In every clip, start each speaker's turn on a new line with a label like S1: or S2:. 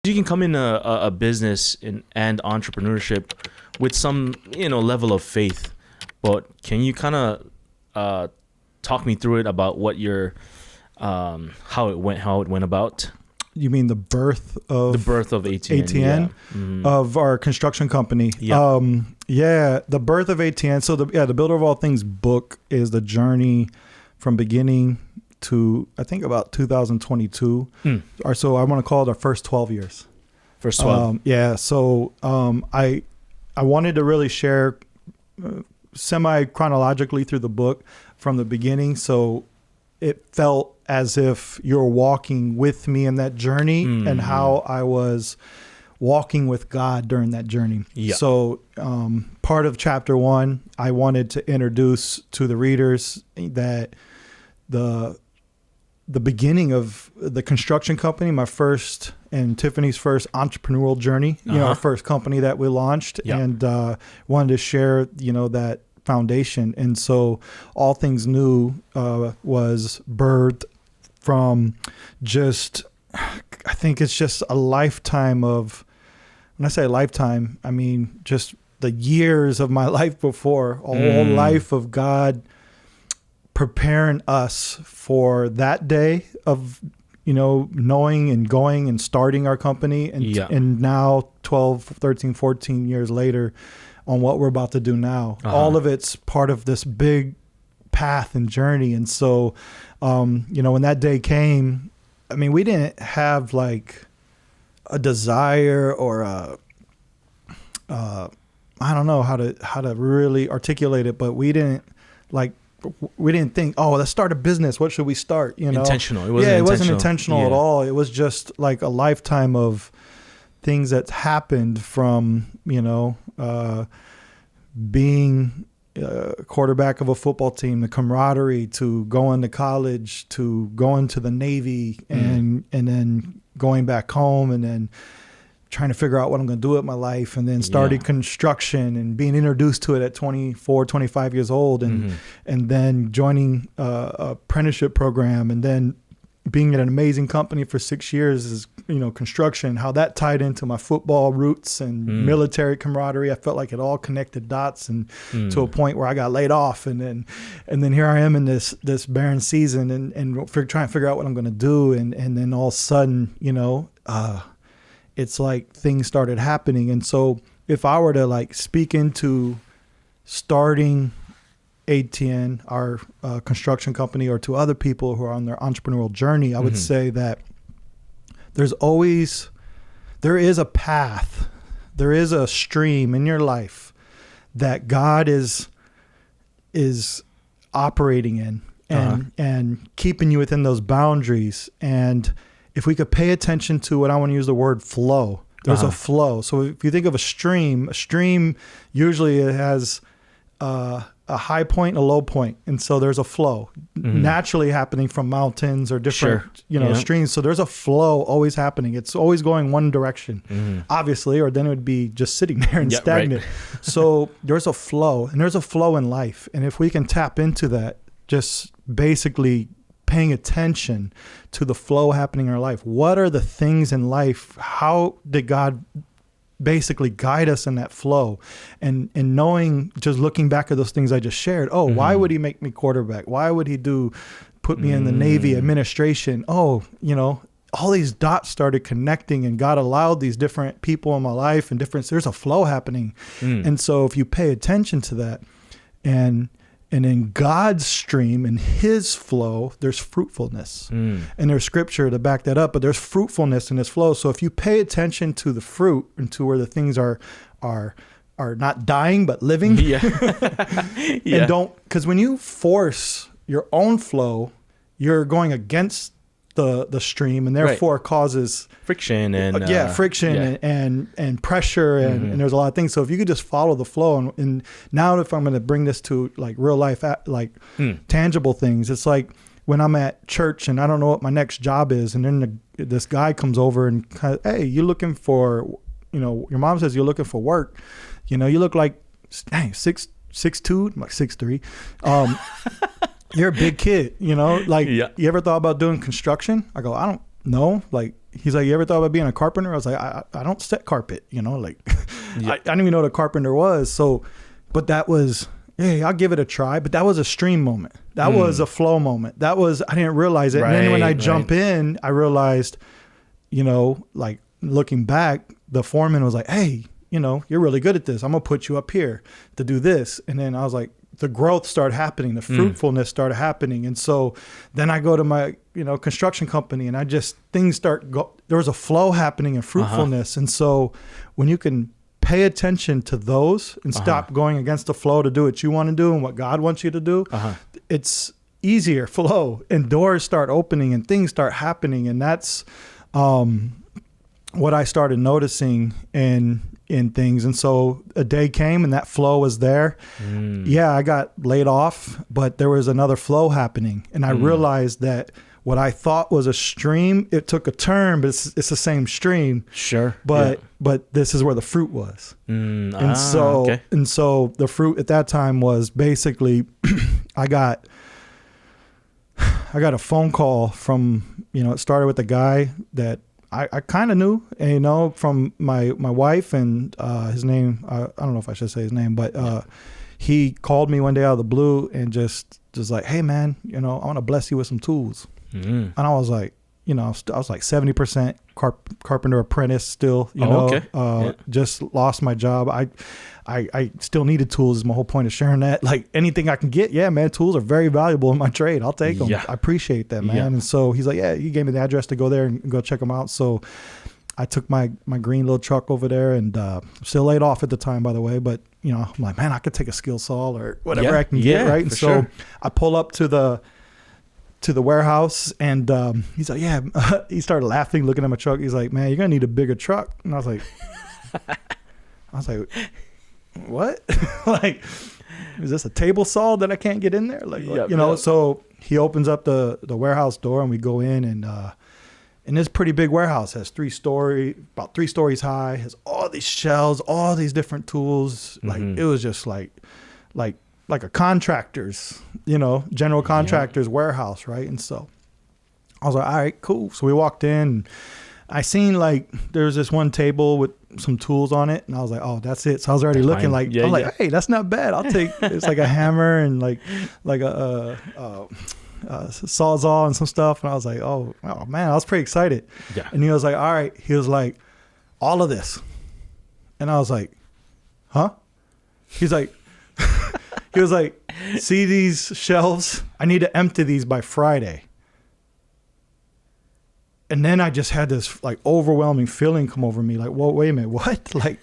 S1: You can come in a business and entrepreneurship with some, level of faith, but can you kind of talk me through it about what your how it went about?
S2: You mean the birth of
S1: ATN?
S2: ATN
S1: Yeah. Mm-hmm.
S2: of our construction company?
S1: Yeah.
S2: The birth of ATN. So the Builder of All Things book is the journey from beginning to, I think, about 2022, or so. I want to call it our first 12 years.
S1: First 12.
S2: So I wanted to really share semi chronologically through the book from the beginning, so it felt as if you're walking with me in that journey and how I was walking with God during that journey. Yeah. So part of chapter 1, I wanted to introduce to the readers that the beginning of the construction company, my first and Tiffany's first entrepreneurial journey, our first company that we launched, and wanted to share, that foundation. And so All Things New was birthed from just, I think it's just a lifetime of, when I say lifetime, I mean just the years of my life before, a whole life of God preparing us for that day of, knowing and going and starting our company. And now 12, 13, 14 years later on what we're about to do now. All of it's part of this big path and journey. And so, when that day came, I mean, we didn't have like a desire or I don't know how to really articulate it, but we didn't think, oh, let's start a business. What should we start?
S1: Intentional.
S2: It wasn't intentional at all. It was just like a lifetime of things that happened from, being a quarterback of a football team, the camaraderie, to going to college, to going to the Navy, and then going back home, and then trying to figure out what I'm going to do with my life, and then starting construction and being introduced to it at 24, 25 years old, and then joining a apprenticeship program, and then being at an amazing company for 6 years is, construction, how that tied into my football roots and military camaraderie. I felt like it all connected dots, and to a point where I got laid off. And then here I am in this barren season and trying to figure out what I'm going to do. And then all of a sudden, it's like things started happening. And so if I were to like speak into starting ATN, our construction company, or to other people who are on their entrepreneurial journey, I would say that there is a path, there is a stream in your life that God is operating in and keeping you within those boundaries. And if we could pay attention to what I want to use the word flow, there's a flow. So if you think of a stream usually it has a high point and a low point. And so there's a flow naturally happening from mountains or different, streams. So there's a flow always happening. It's always going one direction, obviously, or then it would be just sitting there and stagnant. Right. So there's a flow, and there's a flow in life. And if we can tap into that, just basically paying attention to the flow happening in our life. What are the things in life? How did God basically guide us in that flow, and knowing, just looking back at those things I just shared, why would he make me quarterback? Why would he put me in the Navy administration? All these dots started connecting, and God allowed these different people in my life and there's a flow happening. And so if you pay attention to that, and in God's stream and his flow, there's fruitfulness. And there's scripture to back that up, but there's fruitfulness in this flow. So if you pay attention to the fruit and to where the things are not dying, but living, and because when you force your own flow, you're going against the stream, and therefore causes
S1: friction and
S2: and pressure, and there's a lot of things. So if you could just follow the flow, and now if I'm going to bring this to like real life, tangible things, it's like when I'm at church and I don't know what my next job is, and then this guy comes over and hey, you looking for, your mom says you're looking for work, you look like 6'2", I'm like 6'3". You're a big kid, you ever thought about doing construction? I go, I don't know. Like, he's like, you ever thought about being a carpenter? I was like, I don't set carpet, you know, like
S1: Yeah.
S2: I didn't even know what a carpenter was. So, but that was, hey, I'll give it a try. But that was a stream moment. That was a flow moment. That was, I didn't realize it. And then when I jump in, I realized, you know, like looking back, the foreman was like, hey, you know, you're really good at this. I'm going to put you up here to do this. And then I was like, the growth started happening. The fruitfulness started happening. And so then I go to my, you know, construction company, and I just, there was a flow happening in fruitfulness. And so when you can pay attention to those and stop going against the flow to do what you want to do and what God wants you to do, it's easier flow, and doors start opening and things start happening. And that's what I started noticing in things. And so a day came and that flow was there. Yeah, I got laid off, but there was another flow happening. And I realized that what I thought was a stream, it took a turn, but it's the same stream.
S1: Sure.
S2: But this is where the fruit was. And so the fruit at that time was basically I got a phone call from, you know, it started with a guy that I kind of knew, you know, from my wife, and his name, I don't know if I should say his name, but he called me one day out of the blue and just like, hey man, you know, I want to bless you with some tools. And I was like, you know, I was like 70% carpenter apprentice still, you know, just lost my job. I still needed tools is my whole point of sharing that. Like anything I can get, yeah, man, tools are very valuable in my trade. I'll take them. I appreciate that, man. Yeah. And so he's like, yeah, he gave me the address to go there and go check them out. So I took my green little truck over there, and still laid off at the time, by the way. But, you know, I'm like, man, I could take a skill saw or whatever I can get, right? And so I pull up to the warehouse, and he's like, yeah, he started laughing, looking at my truck. He's like, man, you're going to need a bigger truck. And I was like, what? Like, is this a table saw that I can't get in there? Like, you know, so he opens up the warehouse door, and we go in, and this pretty big warehouse has about 3 stories high, has all these shelves, all these different tools. Like, it was just like a contractor's, you know, general contractor's warehouse, right? And so I was like, all right, cool. So we walked in, and I seen like there's this one table with some tools on it, and I was like, oh, that's it. So I was already looking like, I'm like, hey, that's not bad. I'll take. It's like a hammer and like a sawzall and some stuff. And I was like, oh man, I was pretty excited. Yeah. And he was like, all right. He was like, all of this, and I was like, huh? He's like. He was like, see these shelves? I need to empty these by Friday. And then I just had this like overwhelming feeling come over me. Like, whoa, wait a minute, what? Like,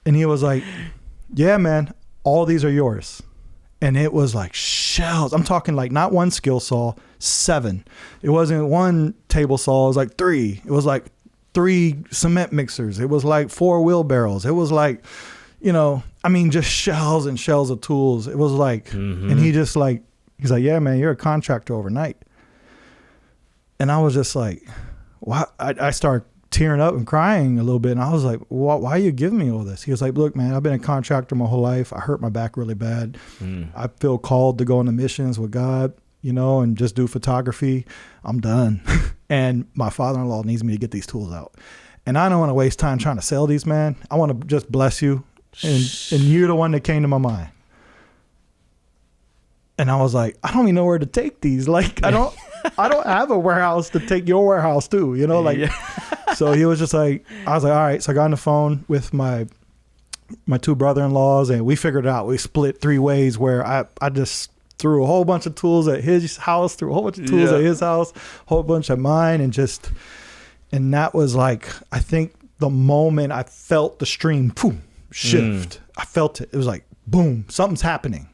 S2: and he was like, yeah, man, all these are yours. And it was like shelves. I'm talking like not one skill saw, 7. It wasn't one table saw. It was like 3. It was like 3 cement mixers. It was like 4 wheelbarrows. It was like, you know, I mean, just shells and shells of tools. It was like, and he's like, yeah, man, you're a contractor overnight. And I was just like, why? I started tearing up and crying a little bit. And I was like, why are you giving me all this? He was like, look, man, I've been a contractor my whole life. I hurt my back really bad. I feel called to go on the missions with God, you know, and just do photography. I'm done. And my father-in-law needs me to get these tools out. And I don't want to waste time trying to sell these, man. I want to just bless you. And you're the one that came to my mind. And I was like, I don't even know where to take these. Like, I don't have a warehouse to take your warehouse too, you know, like, so he was just like, I was like, all right. So I got on the phone with my 2 brother-in-laws, and we figured it out. We split 3 ways where I just threw a whole bunch of tools at his house, threw a whole bunch of tools at his house, a whole bunch at mine. And that was like, I think the moment I felt the stream, boom, shift. I felt it. It was like, boom, something's happening.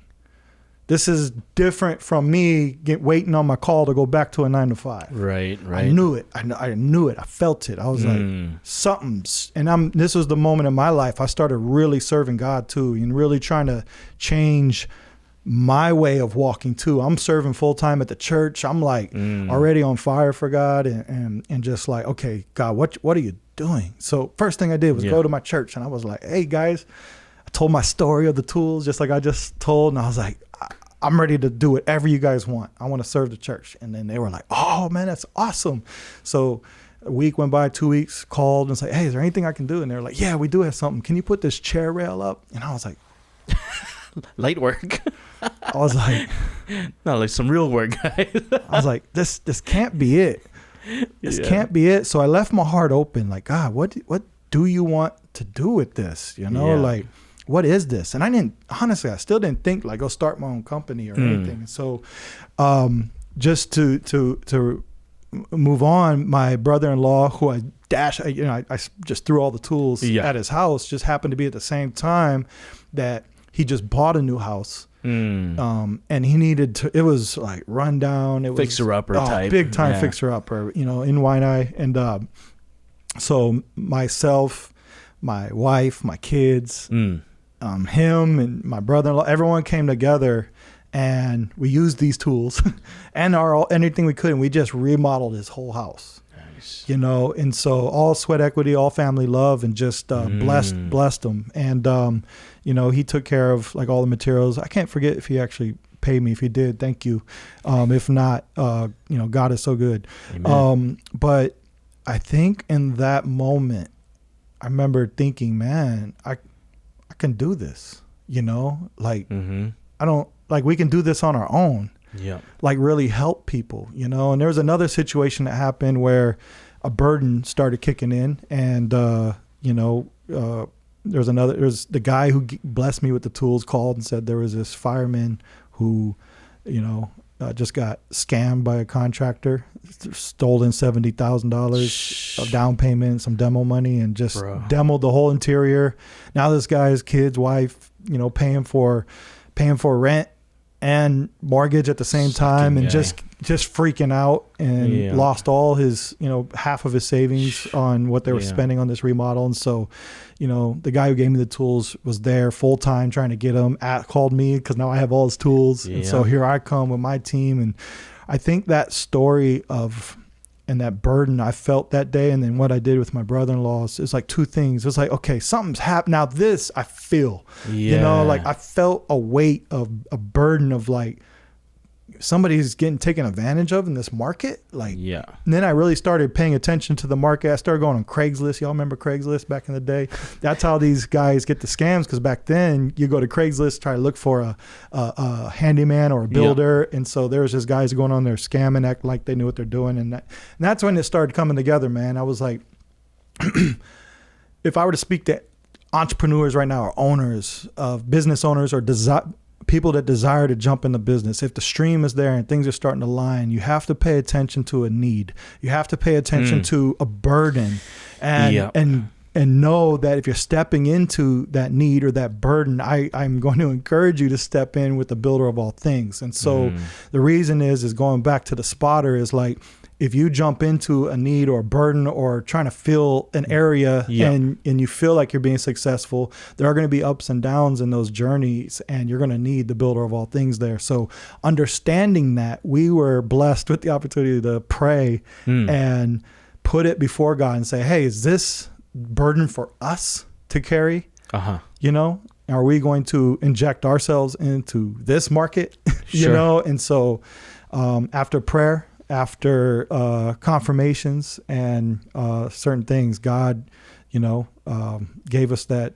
S2: This is different from me waiting on my call to go back to a 9 to 5. Right. I knew it. I knew it. I felt it. I was like, something's, and this was the moment in my life I started really serving God too, and really trying to change my way of walking too. I'm serving full time at the church. I'm like already on fire for God, and just like, okay, God, what are you doing? So first thing I did was go to my church, and I was like, hey guys, I told my story of the tools just like I just told, and I was like, I'm ready to do whatever you guys want. I want to serve the church. And then they were like, oh man, that's awesome. So a week went by, 2 weeks, called and was like, hey, is there anything I can do? And they're like, yeah, we do have something. Can you put this chair rail up? And I was like,
S1: light work.
S2: I was like,
S1: no, like some real work, guys.
S2: I was like, this can't be it. This can't be it. So I left my heart open. Like, God, what do you want to do with this? You know, like, what is this? And I still didn't think like, go start my own company or anything. So, just to move on, my brother-in-law, who I just threw all the tools at his house, just happened to be at the same time that he just bought a new house. And he needed to, it was like run down. It was
S1: fixer-upper type.
S2: Big time fixer-upper, in Waianae. And so myself, my wife, my kids, him and my brother-in-law, everyone came together and we used these tools and anything we could, and we just remodeled his whole house. Nice. And so all sweat equity, all family love, and just blessed him. And he took care of like all the materials. I can't forget if he actually paid me. If he did, thank you. If not, God is so good. But I think in that moment, I remember thinking, man, I can do this. Like I don't. Like we can do this on our own, like really help people, and there was another situation that happened where a burden started kicking in, and, there's the guy who blessed me with the tools called and said there was this fireman who, just got scammed by a contractor, stolen $70,000 of down payment, some demo money, and just demoed the whole interior. Now this guy's kids, wife, paying for rent and mortgage at the same time, and just freaking out, and lost all his, half of his savings on what they were spending on this remodel. And so, the guy who gave me the tools was there full time trying to get him, called me because now I have all his tools. And so here I come with my team. And I think that story and that burden I felt that day, and then what I did with my brother-in-law is like two things. It's like, okay, something's happened. Now this I feel, like I felt a weight of a burden of like somebody's getting taken advantage of in this market. And then I really started paying attention to the market. I started going on Craigslist. Y'all remember Craigslist back in the day? That's how these guys get the scams. Because back then you go to Craigslist, try to look for a handyman or a builder. And so there was just guys going on there scamming, act like they knew what they're doing. And that's when it started coming together, man. I was like, if I were to speak to entrepreneurs right now, or owners of business owners, or people that desire to jump into business, if the stream is there and things are starting to line, you have to pay attention to a need. You have to pay attention to a burden, and know that if you're stepping into that need or that burden, I'm going to encourage you to step in with the builder of all things. And so the reason is going back to the spotter, is like, if you jump into a need or a burden or trying to fill an area and you feel like you're being successful, there are going to be ups and downs in those journeys, and you're going to need the builder of all things there. So understanding that, we were blessed with the opportunity to pray and put it before God and say, hey, is this burden for us to carry? Are we going to inject ourselves into this market? And so after prayer, after confirmations and certain things, God, gave us that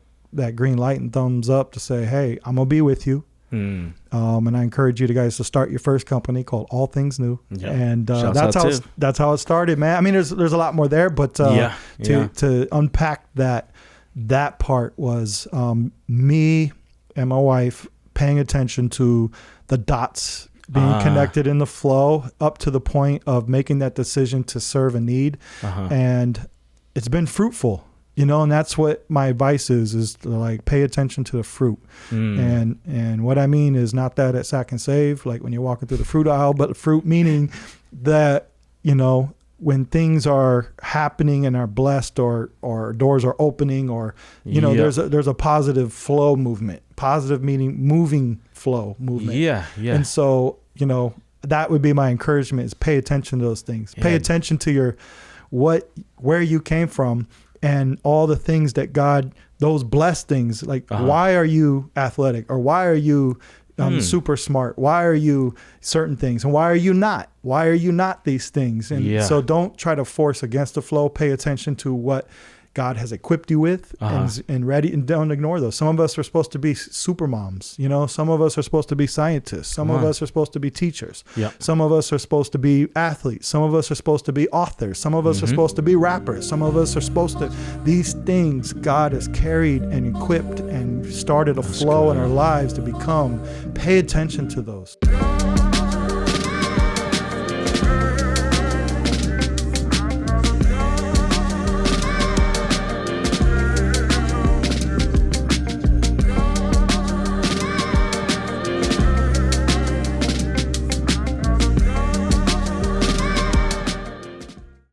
S2: green light and thumbs up to say, hey, I'm going to be with you. And I encourage you guys to start your first company called All Things New. And that's how it started, man. I mean, there's a lot more there, but to unpack that part was me and my wife paying attention to the dots being connected in the flow up to the point of making that decision to serve a need. And it's been fruitful, and that's what my advice is to like pay attention to the fruit. And what I mean is not that at Sack and Save, like when you're walking through the fruit aisle, but the fruit meaning that, when things are happening and are blessed, or doors are opening, or there's a positive flow movement. Positive meaning moving flow movement. And so that would be my encouragement, is pay attention to those things. Pay attention to where you came from, and all the things that God, those blessed things, like why are you athletic, or why are you super smart? Why are you certain things? And why are you not? Why are you not these things? And so don't try to force against the flow. Pay attention to what God has equipped you with and ready, and don't ignore those. Some of us are supposed to be super moms, some of us are supposed to be scientists. Some of us are supposed to be teachers. Some of us are supposed to be athletes. Some of us are supposed to be authors. Some of us are supposed to be rappers. Some of us are supposed to, these things God has carried and equipped and started a flow in our lives to become. Pay attention to those.